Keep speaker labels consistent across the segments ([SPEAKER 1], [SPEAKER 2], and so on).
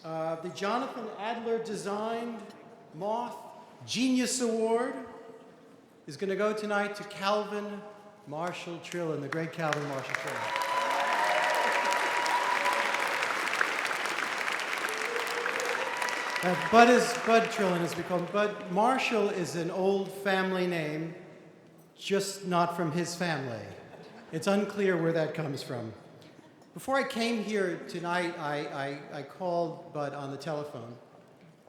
[SPEAKER 1] The Jonathan Adler-designed Moth Genius Award is going to go tonight to Calvin Marshall Trillin, the great Calvin Marshall Trillin. Bud Trillin is called Bud. Marshall is an old family name, just not from his family. It's unclear where that comes from. Before I came here tonight, I called Bud on the telephone,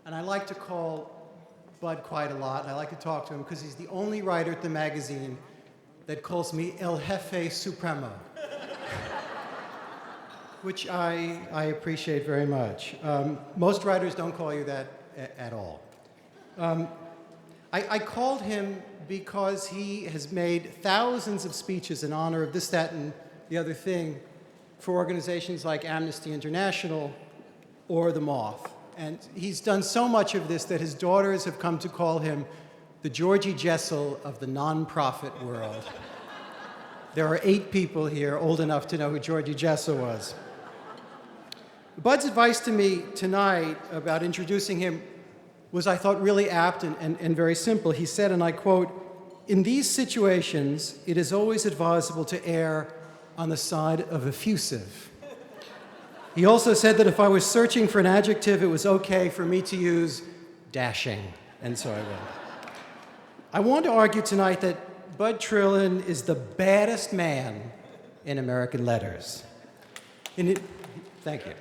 [SPEAKER 1] and I like to call Bud quite a lot, and I like to talk to him because he's the only writer at the magazine that calls me El Jefe Supremo, which I appreciate very much. Most writers don't call you that at all. I called him because he has made thousands of speeches in honor of this, that, and the other thing for organizations like Amnesty International or the Moth. And he's done so much of this that his daughters have come to call him the Georgie Jessel of the nonprofit world. There are 8 people here old enough to know who Georgie Jessel was. Bud's advice to me tonight about introducing him was, I thought, really apt and very simple. He said, and I quote, "In these situations, it is always advisable to err on the side of effusive." He also said that if I was searching for an adjective, it was okay for me to use dashing, and so I will. I want to argue tonight that Bud Trillin is the baddest man in American letters. Thank you.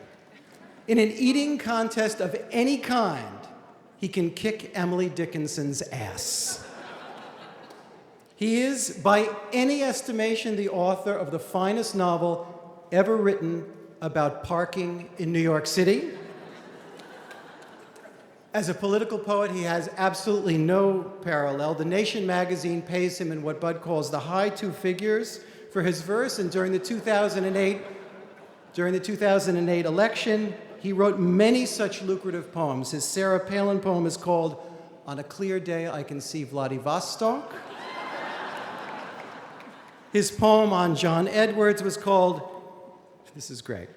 [SPEAKER 1] In an eating contest of any kind, he can kick Emily Dickinson's ass. He is, by any estimation, the author of the finest novel ever written about parking in New York City. As a political poet, he has absolutely no parallel. The Nation magazine pays him in what Bud calls the high 2 figures for his verse, and during the 2008 election, he wrote many such lucrative poems. His Sarah Palin poem is called "On a Clear Day I Can See Vladivostok." His poem on John Edwards was called, this is great,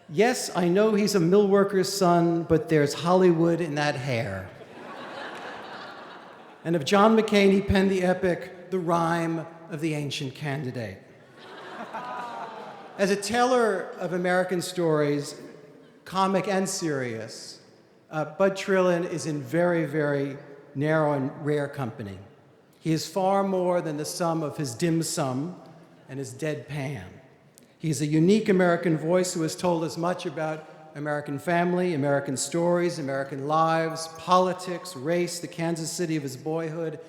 [SPEAKER 1] "Yes, I know he's a mill worker's son, but there's Hollywood in that hair." And of John McCain, he penned the epic "The Rhyme of the Ancient Candidate." As a teller of American stories, comic and serious, Bud Trillin is in very, very narrow and rare company. He is far more than the sum of his dim sum and his deadpan. He's a unique American voice who has told us much about American family, American stories, American lives, politics, race, the Kansas City of his boyhood,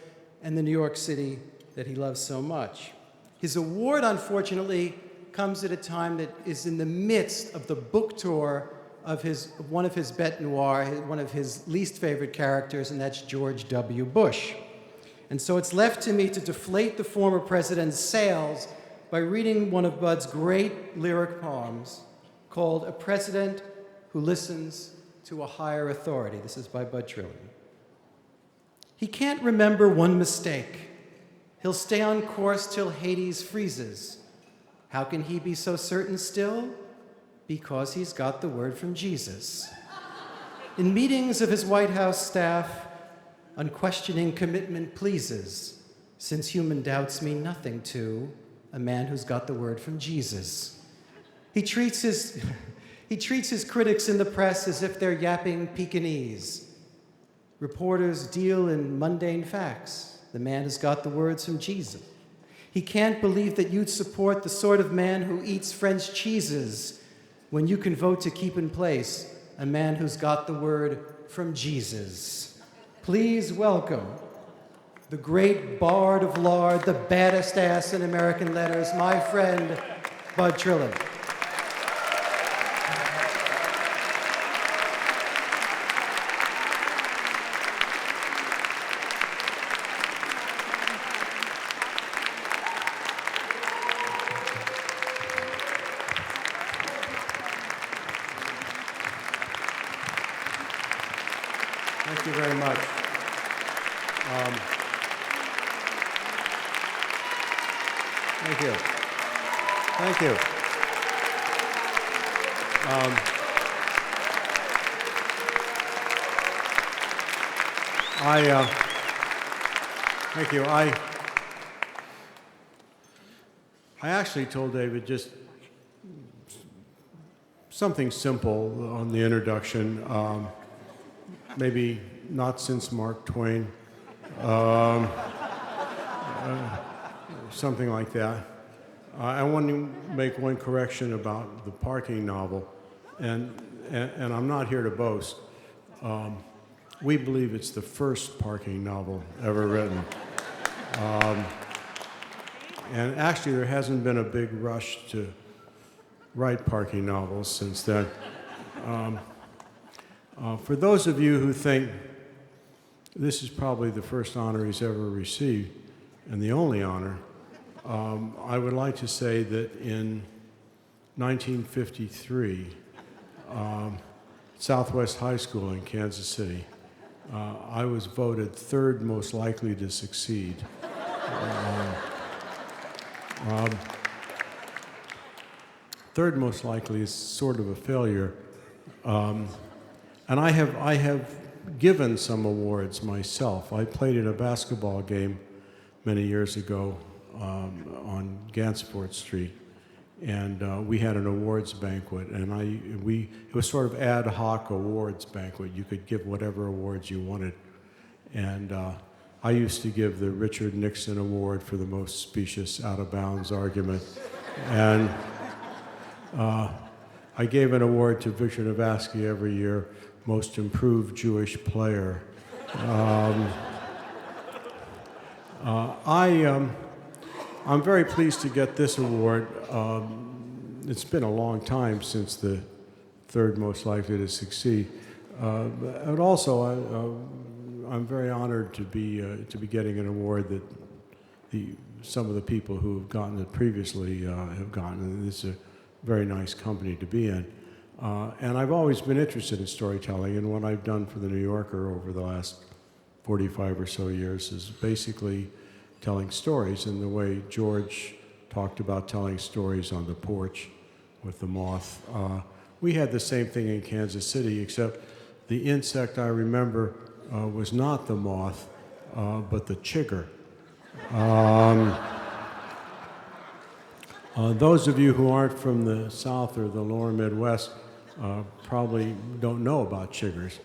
[SPEAKER 1] and the New York City that he loves so much. His award, unfortunately, comes at a time that is in the midst of the book tour of one of his bête noir, one of his least favorite characters, and that's George W. Bush. And so it's left to me to deflate the former president's sails by reading one of Bud's great lyric poems called "A President Who Listens to a Higher Authority." This is by Bud Trillin. "He can't remember one mistake. He'll stay on course till Hades freezes. How can he be so certain still? Because he's got the word from Jesus. In meetings of his White House staff, unquestioning commitment pleases, since human doubts mean nothing to a man who's got the word from Jesus. He treats his critics in the press as if they're yapping Pekingese. Reporters deal in mundane facts. The man has got the words from Jesus. He can't believe that you'd support the sort of man who eats French cheeses when you can vote to keep in place a man who's got the word from Jesus. Please welcome the great bard of lard, the baddest ass in American letters, my friend, Bud Trillin." Thank you very much. Thank you. Thank you.
[SPEAKER 2] Thank you. I actually told David just something simple on the introduction, maybe not since Mark Twain, something like that. I want to make one correction about the parking novel, and I'm not here to boast. We believe it's the first parking novel ever written. And actually, there hasn't been a big rush to write parking novels since then. For those of you who think this is probably the first honor he's ever received, and the only honor, I would like to say that in 1953, Southwest High School in Kansas City, I was voted third most likely to succeed. Third most likely is sort of a failure. And I have given some awards myself. I played in a basketball game many years ago on Gansevoort Street, and we had an awards banquet, and it was sort of ad hoc awards banquet. You could give whatever awards you wanted, and I used to give the Richard Nixon Award for the most specious out-of-bounds argument, and I gave an award to Victor Navasky every year, most improved Jewish player. I'm very pleased to get this award. It's been a long time since the third most likely to succeed. And also, I'm very honored to be getting an award that some of the people who have gotten it previously have gotten. And this is a very nice company to be in. And I've always been interested in storytelling, and what I've done for the New Yorker over the last 45 or so years is basically telling stories in the way George talked about telling stories on the porch with the moth. We had the same thing in Kansas City, except the insect I remember was not the moth, but the chigger. Those of you who aren't from the South or the lower Midwest probably don't know about chiggers,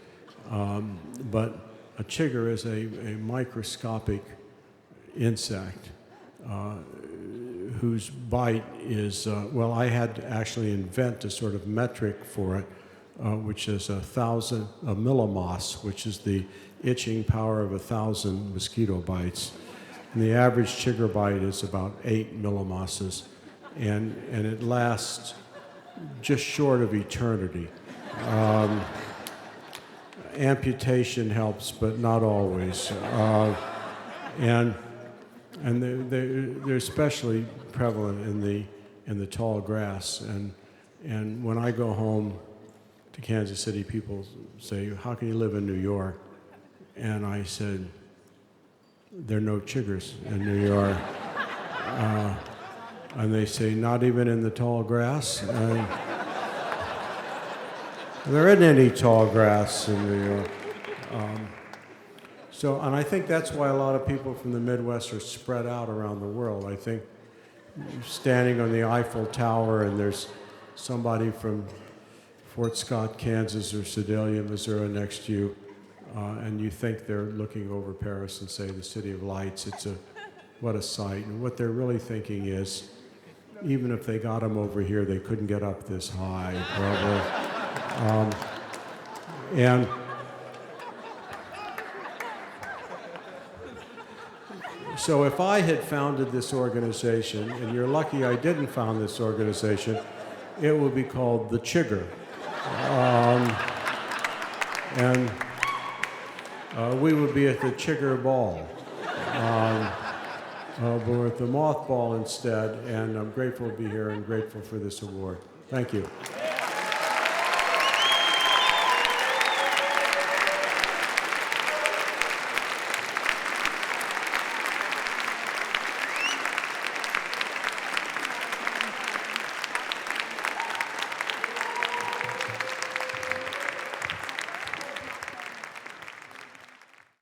[SPEAKER 2] but a chigger is a microscopic insect whose bite is, well, I had to actually invent a sort of metric for it, which is a millimos, which is the itching power of 1,000 mosquito bites. And the average chigger bite is about 8 millimosses, and it lasts just short of eternity. Amputation helps, but not always. And they're especially prevalent in the tall grass. And when I go home to Kansas City, people say, "How can you live in New York?" And I said, "There are no chiggers in New York." And they say, "Not even in the tall grass?" And there isn't any tall grass in New York. And I think that's why a lot of people from the Midwest are spread out around the world. I think standing on the Eiffel Tower and there's somebody from Fort Scott, Kansas, or Sedalia, Missouri next to you, and you think they're looking over Paris and say, the City of Lights, what a sight. And what they're really thinking is, even if they got them over here, they couldn't get up this high, probably. And so if I had founded this organization, and you're lucky I didn't found this organization, it would be called the Chigger. And we would be at the Chigger Ball. But we're at the Moth Ball instead, and I'm grateful to be here and grateful for this award. Thank you.